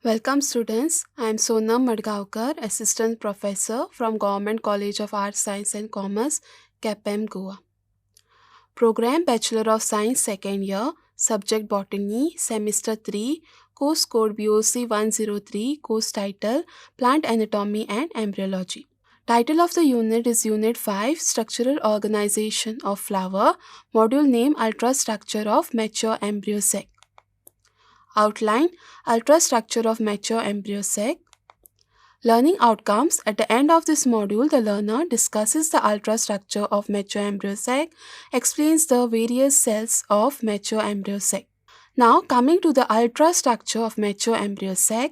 Welcome students, I am Sonam Madgaonkar, Assistant Professor from Government College of Arts, Science and Commerce, KPM Goa. Program Bachelor of Science second year, Subject Botany, Semester 3, Course Code BOC 103, Course Title Plant Anatomy and Embryology. Title of the unit is Unit 5, Structural Organization of Flower, Module name Ultrastructure of Mature Embryo Sac. Outline Ultrastructure of mature embryo sac. Learning outcomes. At the end of this module, the learner discusses the ultrastructure of mature embryo sac, explains the various cells of mature embryo sac. Now, coming to the ultrastructure of mature embryo sac.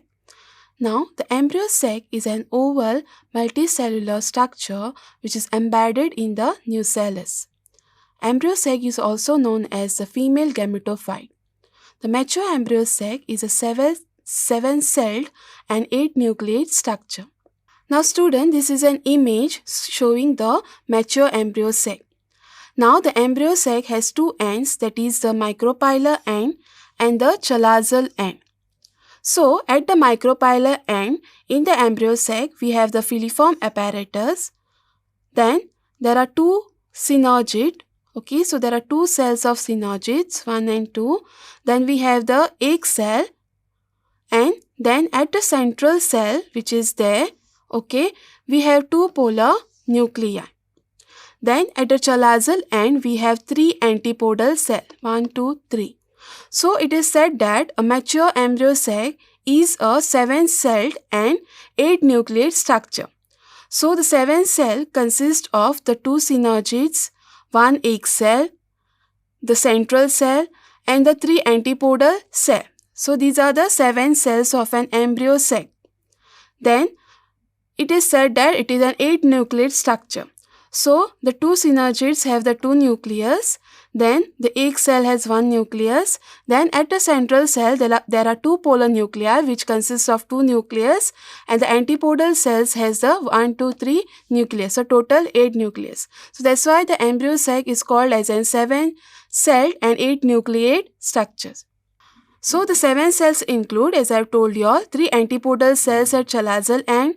Now, the embryo sac is an oval multicellular structure which is embedded in the nucellus. Embryo sac is also known as the female gametophyte. The mature embryo sac is a seven-celled and 8-nucleate structure. Now student, this is an image showing the mature embryo sac. Now the embryo sac has two ends, that is the micropylar end and the chalazal end. So at the micropylar end in the embryo sac we have the filiform apparatus. Then there are two synergid. Okay, so there are two cells of synergids, 1 and 2. Then we have the egg cell, and then at the central cell which is there, okay, we have two polar nuclei. Then at the chalazal end we have three antipodal cells, 1, 2, 3. So it is said that a mature embryo sac is a 7-celled and 8-nucleate structure. So the 7-cell consists of the two synergids, one egg cell, the central cell and the three antipodal cell. So these are the 7 cells of an embryo sac. Then it is said that it is an 8-nucleate structure. So the two synergids have the two nucleus, then the egg cell has one nucleus, then at the central cell there are two polar nuclei which consists of two nucleus, and the antipodal cells has the 1, 2, 3 nucleus, so total 8 nucleus. So that's why the embryo sac is called as an 7-celled and 8-nucleate structures. So the 7 cells include, as I have told you all, 3 antipodal cells at chalazal end,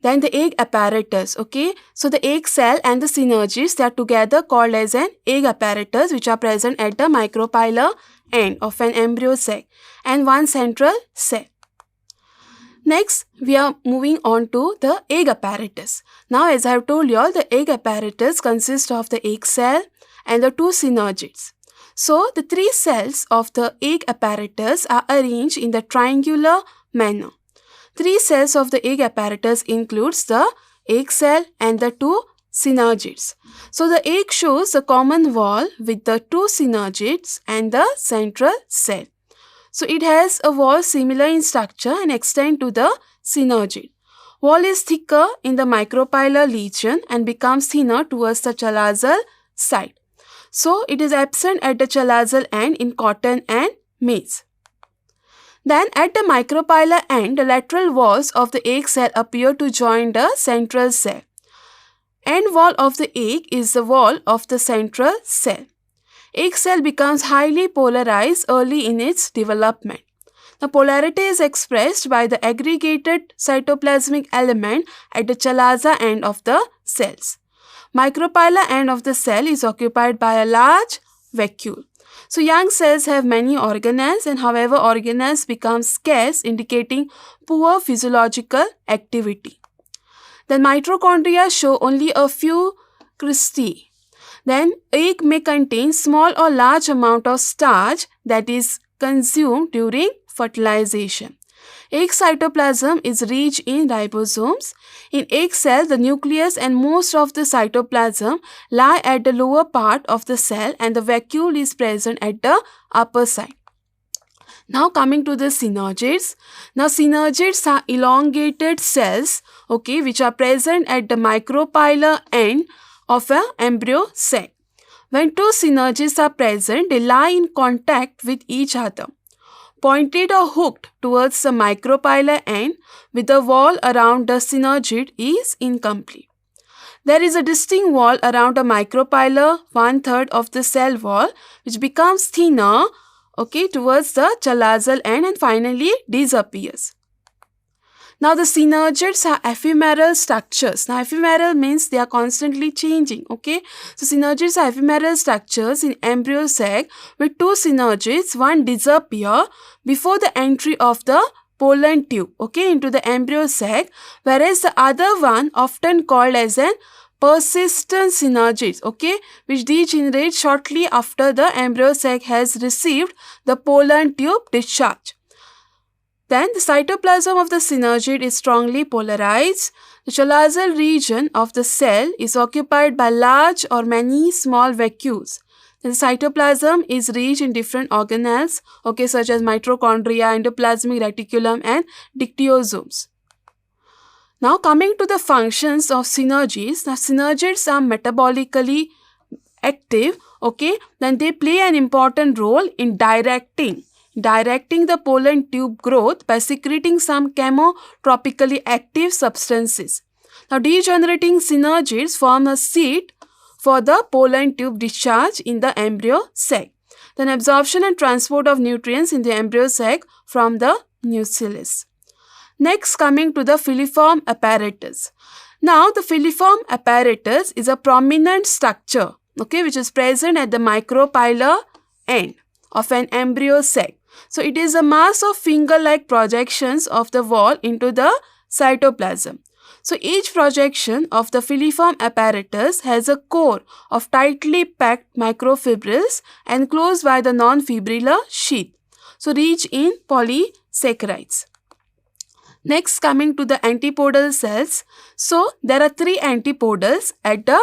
then the egg apparatus, okay. So the egg cell and the synergids, they are together called as an egg apparatus which are present at the micropylar end of an embryo sac, and one central cell. Next, we are moving on to the egg apparatus. Now as I have told you all, the egg apparatus consists of the egg cell and the two synergids. So the 3 cells of the egg apparatus are arranged in the triangular manner. 3 cells of the egg apparatus includes the egg cell and the two synergids. So the egg shows a common wall with the two synergids and the central cell. So it has a wall similar in structure and extend to the synergid. Wall is thicker in the micropylar lesion and becomes thinner towards the chalazal side. So it is absent at the chalazal end in cotton and maize. Then at the micropylar end, the lateral walls of the egg cell appear to join the central cell. End wall of the egg is the wall of the central cell. Egg cell becomes highly polarized early in its development. The polarity is expressed by the aggregated cytoplasmic element at the chalaza end of the cells. Micropylar end of the cell is occupied by a large vacuole. So young cells have many organelles, and however organelles become scarce, indicating poor physiological activity. The mitochondria show only a few cristae. Then egg may contain small or large amount of starch that is consumed during fertilization. Egg cytoplasm is rich in ribosomes. In egg cell, the nucleus and most of the cytoplasm lie at the lower part of the cell and the vacuole is present at the upper side. Now coming to the synergids. Now synergids are elongated cells, okay, which are present at the micropylar end of an embryo sac. When two synergids are present, they lie in contact with each other. Pointed or hooked towards the micropylar end with the wall around the synergid is incomplete. There is a distinct wall around a micropylar, 1/3 of the cell wall, which becomes thinner, okay, towards the chalazial end and finally disappears. Now the synergids are ephemeral structures. Now ephemeral means they are constantly changing, okay. So synergids are ephemeral structures in embryo sac with two synergids, one disappear before the entry of the pollen tube, okay, into the embryo sac, whereas the other one often called as an persistent synergids, okay, which degenerate shortly after the embryo sac has received the pollen tube discharge. Then the cytoplasm of the synergid is strongly polarized. The chalazial region of the cell is occupied by large or many small vacuoles. The cytoplasm is rich in different organelles, okay, such as mitochondria, endoplasmic reticulum, and dictyosomes. Now coming to the functions of synergids, now synergids are metabolically active, okay, then they play an important role in directing the pollen tube growth by secreting some chemotropically active substances. Now degenerating synergids form a seat for the pollen tube discharge in the embryo sac. Then absorption and transport of nutrients in the embryo sac from the nucellus. Next, coming to the filiform apparatus. Now the filiform apparatus is a prominent structure, okay, which is present at the micropylar end of an embryo sac. So it is a mass of finger-like projections of the wall into the cytoplasm. So each projection of the filiform apparatus has a core of tightly packed microfibrils enclosed by the non-fibrillar sheath, so rich in polysaccharides. Next, coming to the antipodal cells. So there are three antipodals at the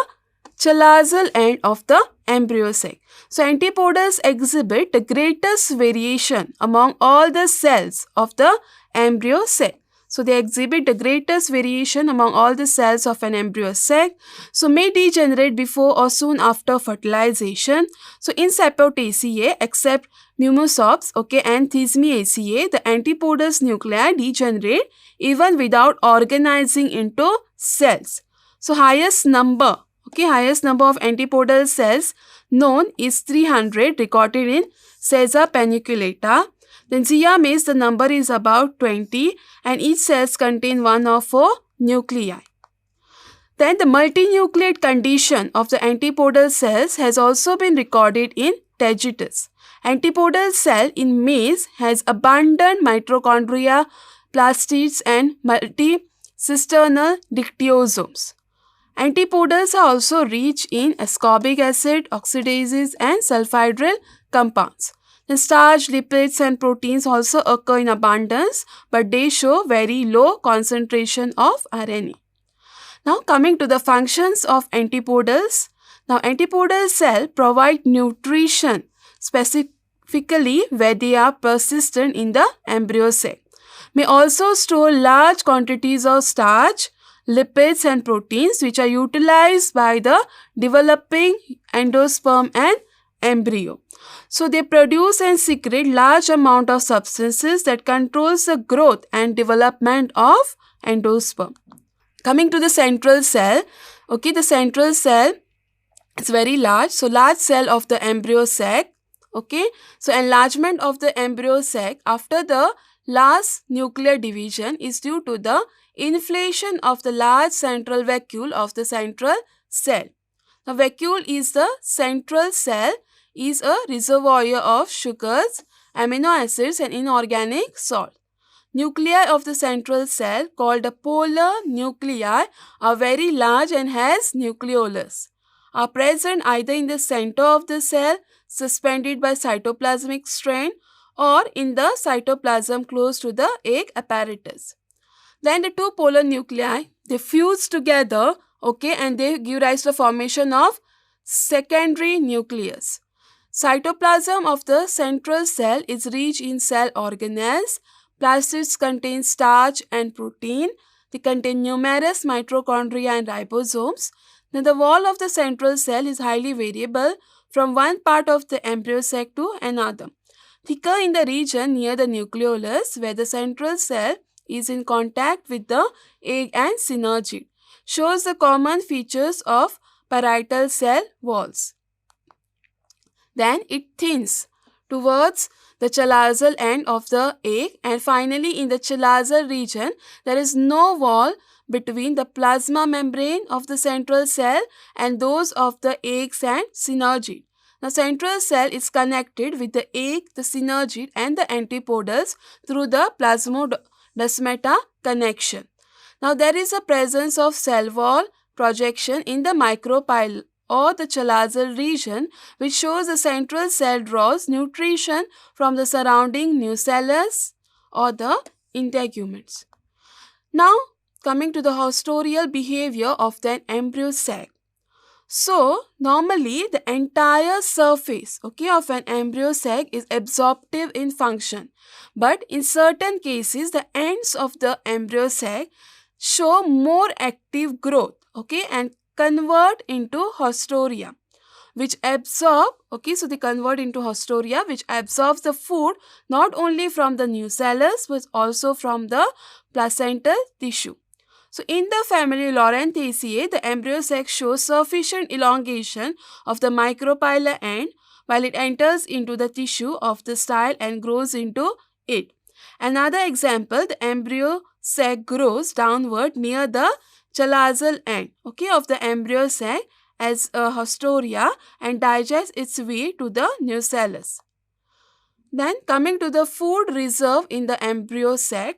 chalazial end of the embryo sac. So antipodals exhibit the greatest variation among all the cells of the embryo sac. So they exhibit the greatest variation among all the cells of an embryo sac. So may degenerate before or soon after fertilization. So in Sapotaceae, except Mumusops, okay, and Thismiaceae, the antipodous nuclei degenerate even without organizing into cells. So highest number of antipodal cells known is 300, recorded in Caesar paniculata. Then Zea mays, the number is about 20 and each cells contain 1 or 4 nuclei. Then the multinucleate condition of the antipodal cells has also been recorded in Tagetes. Antipodal cell in maize has abundant mitochondria, plastids and multicisternal dictyosomes. Antipodals are also rich in ascorbic acid, oxidases and sulfhydryl compounds. The starch, lipids and proteins also occur in abundance, but they show very low concentration of RNA. Now coming to the functions of antipodals. Now antipodal cells provide nutrition specifically where they are persistent in the embryo sac. May also store large quantities of starch, lipids and proteins which are utilized by the developing endosperm and embryo. So they produce and secrete large amount of substances that controls the growth and development of endosperm. Coming to the central cell, okay, the central cell is very large. So large cell of the embryo sac, okay. So enlargement of the embryo sac after the last nuclear division is due to the inflation of the large central vacuole of the central cell. The vacuole is the central cell is a reservoir of sugars, amino acids and inorganic salt. Nuclei of the central cell called the polar nuclei are very large and has nucleolus. Are present either in the center of the cell suspended by cytoplasmic strain or in the cytoplasm close to the egg apparatus. Then the two polar nuclei, they fuse together, okay, and they give rise to the formation of secondary nucleus. Cytoplasm of the central cell is rich in cell organelles. Plastids contain starch and protein. They contain numerous mitochondria and ribosomes. Then the wall of the central cell is highly variable from one part of the embryo sac to another. Thicker in the region near the nucleolus where the central cell is in contact with the egg and synergid. Shows the common features of parietal cell walls. Then it thins towards the chalazial end of the egg, and finally in the chalazial region there is no wall between the plasma membrane of the central cell and those of the eggs and synergid. The central cell is connected with the egg, the synergid and the antipodals through the plasmodesmata connection. Now there is a presence of cell wall projection in the micropyle or the chalazial region, which shows the central cell draws nutrition from the surrounding nucellus or the integuments. Now coming to the haustorial behavior of the embryo sac. So normally the entire surface of an embryo sac is absorptive in function, but in certain cases the ends of the embryo sac show more active growth and convert into haustoria which absorb so they convert into haustoria which absorbs the food not only from the nucellus but also from the placental tissue. So in the family Lorenthaceae, the embryo sac shows sufficient elongation of the micropylar end while it enters into the tissue of the style and grows into it. Another example, the embryo sac grows downward near the chalazial end of the embryo sac as a haustoria and digests its way to the nucellus. Then coming to the food reserve in the embryo sac.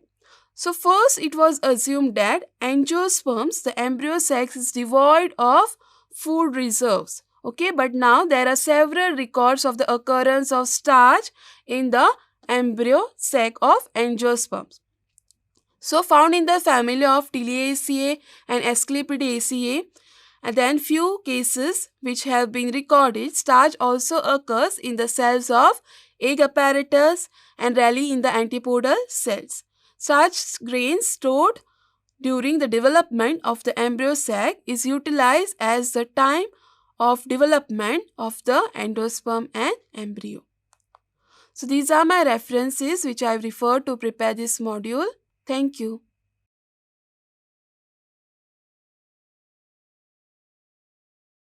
So first it was assumed that angiosperms, the embryo sac is devoid of food reserves. But now there are several records of the occurrence of starch in the embryo sac of angiosperms. So found in the family of Tiliaceae and Asclepiadaceae, and then few cases which have been recorded, starch also occurs in the cells of egg apparatus and rarely in the antipodal cells. Such grains stored during the development of the embryo sac is utilized as the time of development of the endosperm and embryo. So these are my references which I have referred to prepare this module. Thank you.